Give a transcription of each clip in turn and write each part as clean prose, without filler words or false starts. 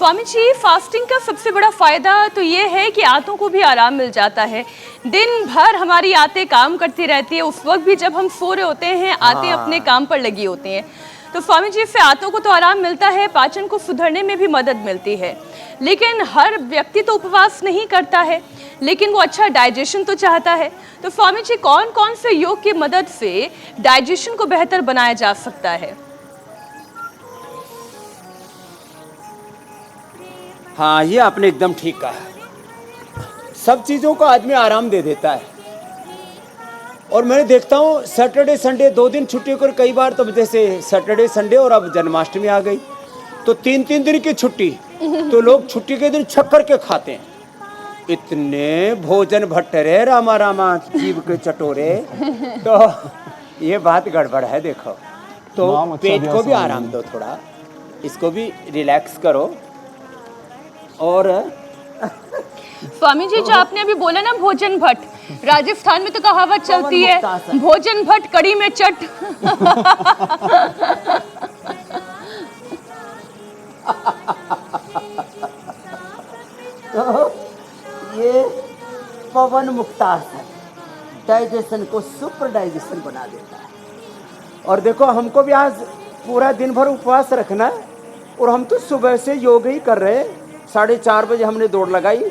Swami ji, fasting का सबसे बड़ा फायदा तो ये है कि आंतों को भी आराम मिल जाता है। दिन भर हमारी आंतें काम करती रहती है, उस वक्त भी जब हम सो रहे होते हैं आंतें अपने काम पर लगी होती हैं। तो स्वामी जी, इससे आंतों को तो आराम मिलता है, पाचन को सुधरने में भी मदद मिलती है। लेकिन हर व्यक्ति तो उपवास नहीं करता है, लेकिन वो अच्छा डाइजेशन तो चाहता है। तो स्वामी जी, कौन कौन से योग की मदद से डाइजेशन को बेहतर बनाया जा सकता है? हाँ, ये आपने एकदम ठीक कहा। सब चीज़ों को आदमी आराम दे देता है। और मैं देखता हूँ सैटरडे संडे 2 दिन छुट्टी कर, कई बार तो जैसे सैटरडे संडे और अब जन्माष्टमी आ गई तो 3-3 दिन की छुट्टी, तो लोग छुट्टी के दिन छक करके खाते हैं। इतने भोजन भट्टरे रामा रामा जीव के चटोरे, तो ये बात गड़बड़ है। देखो तो पेट को भी आराम दो, थोड़ा इसको भी रिलैक्स करो। और स्वामी जी, जो आपने अभी बोला ना भोजन भट्ट, राजस्थान में तो कहावत चलती है, भोजन भट्ट कड़ी में चट। तो ये पवन मुक्तासन डाइजेशन को सुपर डाइजेशन बना देता है। और देखो, हमको भी आज पूरा दिन भर उपवास रखना है और हम तो सुबह से योग ही कर रहे हैं। 4:30 बजे हमने दौड़ लगाई,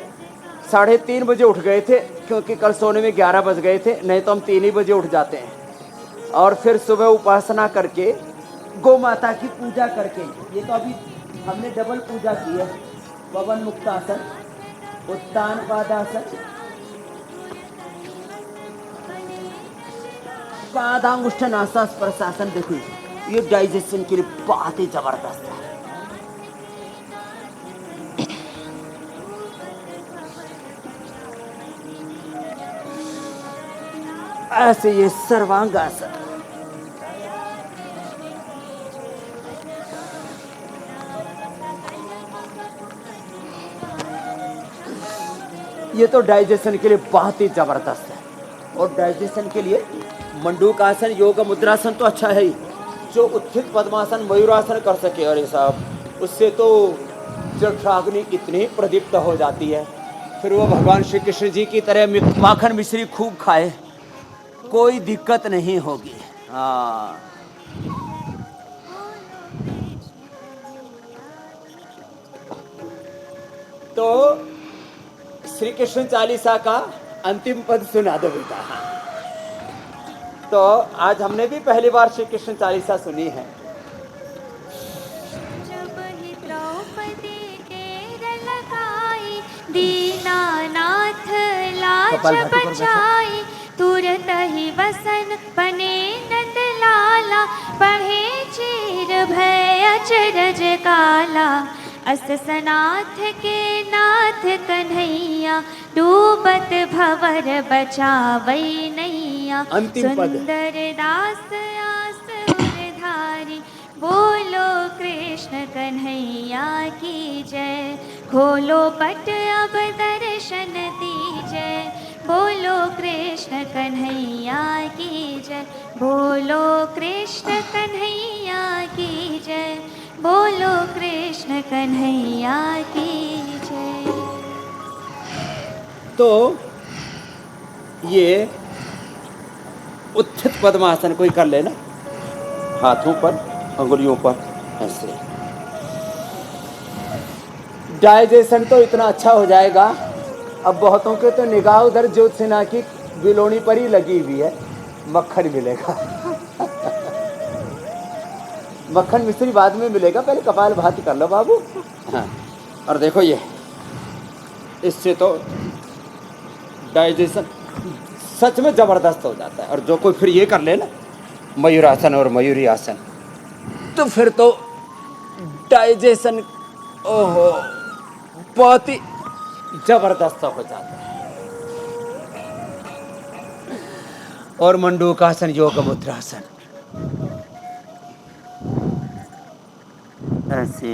3:30 बजे उठ गए थे, क्योंकि कल सोने में 11 बज गए थे, नहीं तो हम 3 ही बजे उठ जाते हैं। और फिर सुबह उपासना करके, गौ माता की पूजा करके, ये तो अभी हमने डबल पूजा की है। पवन मुक्तासन, उत्तान पादासन, पादांगुष्ठनासा स्पर्शासन। देखो ये डाइजेशन के लिए बहुत ही जबरदस्त है। ऐसे ये सर्वांगासन, ये तो डाइजेशन के लिए बहुत ही जबरदस्त है। और डाइजेशन के लिए मंडूकासन, योग मुद्रासन तो अच्छा है ही। जो उत्थित पद्मासन, मयूरासन कर सके, अरे साहब, उससे तो जठराग्नि इतनी प्रदीप्त हो जाती है। फिर वो भगवान श्री कृष्ण जी की तरह माखन मिश्री खूब खाए, कोई दिक्कत नहीं होगी। हाँ, तो श्री कृष्ण चालीसा का अंतिम पद सुना दो बेटा। तो आज हमने भी पहली बार श्री कृष्ण चालीसा सुनी है। जब ही द्रौपदी केर लगाई, दीनानाथ लाज बचाई, तुरत ही वसन बने नंद लाला, पढ़े चीर भय अचरज काला। अस सनाथ के नाथ कन्हैया, डूबत भवर बचावई नैया। अंतिम पद। सुंदर दास आस उरधारी, बोलो कृष्ण कन्हैया की जय। खोलो पट अब दर्शन दीजय, बोलो कृष्ण कन्हैया की जय। बोलो कृष्ण कन्हैया की जय, बोलो कृष्ण कन्हैया की जय। तो ये उत्थित पद्मासन कोई कर लेना, हाथों पर, अंगुलियों पर, ऐसे डाइजेशन तो इतना अच्छा हो जाएगा। अब बहुतों के तो निगाह उधर ज्योत सिन्हा की बिलोनी पर ही लगी हुई है, मक्खन मिलेगा। मक्खन मिश्री बाद में मिलेगा, पहले कपाल भाती कर लो बाबू। हाँ, और देखो ये, इससे तो डाइजेशन सच में जबरदस्त हो जाता है। और जो कोई फिर ये कर ले ना, मयूरासन और मयूरी आसन, तो फिर तो डाइजेशन ओहो बहुत ही जबरदस्त हो जाता है। और मंडूकासन, योग मुद्रासन, ऐसे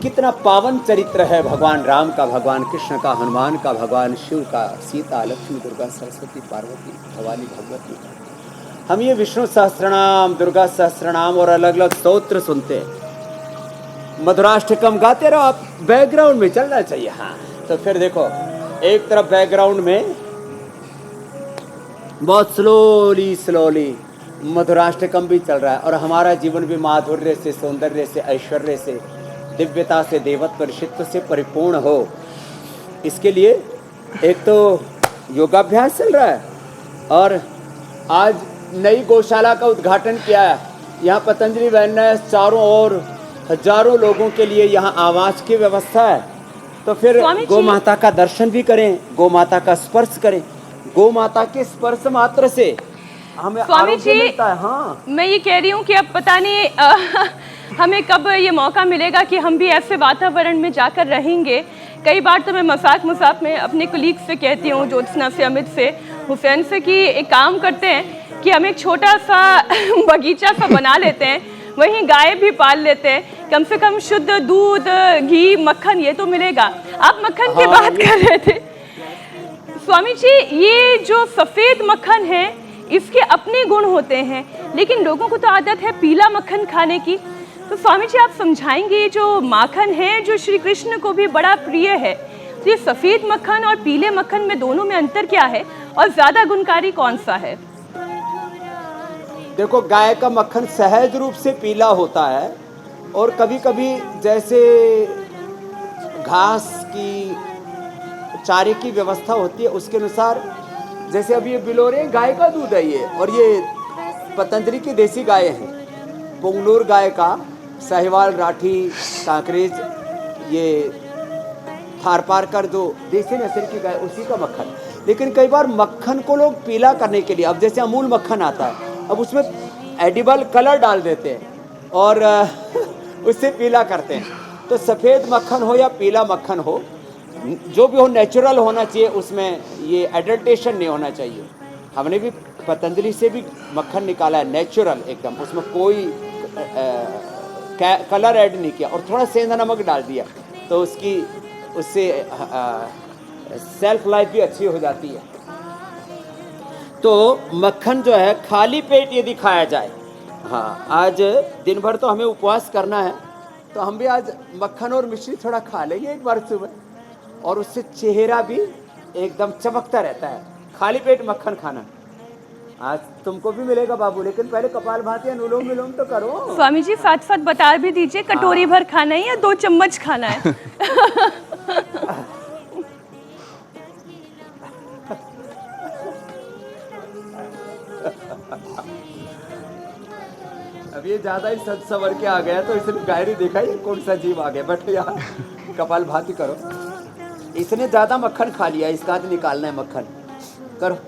कितना पावन चरित्र है भगवान राम का, भगवान कृष्ण का, हनुमान का, भगवान शिव का, सीता, लक्ष्मी, दुर्गा, सरस्वती, पार्वती, भवानी, भगवती का। हम ये विष्णु सहस्त्रनाम, दुर्गा सहस्त्रनाम और अलग अलग स्तोत्र सुनते हैं, मधुराष्टकम गाते रहो, आप बैकग्राउंड में चलना चाहिए। हाँ, तो फिर देखो एक तरफ बैकग्राउंड में बहुत स्लोली स्लोली मधुराष्टकम भी चल रहा है, और हमारा जीवन भी माधुर्य से, सौंदर्य से, ऐश्वर्य से, दिव्यता से, देवत्व ऋषित्व से परिपूर्ण हो। इसके लिए एक तो योगाभ्यास चल रहा है, और आज नई गौशाला का उद्घाटन किया है। यहाँ पतंजलि बहन ने चारों ओर हजारों लोगों के लिए यहाँ आवास की व्यवस्था है। तो फिर गौ माता का दर्शन भी करें, गौ माता का स्पर्श करें। गौ माता के स्पर्श मात्र से हमें आरोग्य मिलता है। हाँ, मैं ये कह रही हूँ कि अब पता नहीं हमें कब ये मौका मिलेगा कि हम भी ऐसे वातावरण में जाकर रहेंगे। कई बार तो मैं मजाक में अपने कुलीग से कहती हूँ, ज्योत्सना से, अमित से, हुसैन से, कि एक काम करते हैं कि हम एक छोटा सा बगीचा सा बना लेते हैं, वहीं गाय भी पाल लेते हैं, कम से कम शुद्ध दूध, घी, मक्खन ये तो मिलेगा। आप मक्खन की बात कर रहे थे स्वामी जी, ये जो सफ़ेद मक्खन है इसके अपने गुण होते हैं, लेकिन लोगों को तो आदत है पीला मक्खन खाने की। तो स्वामी जी आप समझाएंगे, ये जो माखन है जो श्री कृष्ण को भी बड़ा प्रिय है, तो ये सफ़ेद मक्खन और पीले मक्खन में दोनों में अंतर क्या है, और ज़्यादा गुणकारी कौन सा है? देखो, गाय का मक्खन सहज रूप से पीला होता है, और कभी कभी जैसे घास की, चारे की व्यवस्था होती है उसके अनुसार, जैसे अब ये बिलोरे गाय का दूध है ये, और ये पतंजलि की देसी गाय है, पुंगलूर गाय का, साहिवाल, राठी, कांकरेज, ये थारपारकर जो देसी नस्ल की गाय, उसी का मक्खन। लेकिन कई बार मक्खन को लोग पीला करने के लिए, अब जैसे अमूल मक्खन आता है, अब उसमें एडिबल कलर डाल देते हैं और उससे पीला करते हैं। तो सफ़ेद मक्खन हो या पीला मक्खन हो, जो भी हो नेचुरल होना चाहिए, उसमें ये एडल्टेशन नहीं होना चाहिए। हमने भी पतंजलि से भी मक्खन निकाला है नेचुरल एकदम, उसमें कोई कलर ऐड नहीं किया, और थोड़ा सेंधा नमक डाल दिया, तो उससे सेल्फ लाइफ भी अच्छी हो जाती है। तो मक्खन जो है खाली पेट यदि खाया जाए, हाँ, आज दिन भर तो हमें उपवास करना है, तो हम भी आज मक्खन और मिश्री थोड़ा खा लेंगे एक बार सुबह, और उससे चेहरा भी एकदम चमकता रहता है। खाली पेट मक्खन खाना आज तुमको भी मिलेगा बाबू, लेकिन पहले कपालभाति अनुलोम विलोम तो करो। स्वामी जी साथ साथ बता भी दीजिए, कटोरी भर खाना है या 2 चम्मच खाना है? अब ये ज्यादा ही सज सवर के आ गया, तो इसने गायरी देखा ही कौन सा जीव आ गया। बैठो यार, कपालभाति करो। इसने ज्यादा मक्खन खा लिया, इसका निकालना है मक्खन, करो।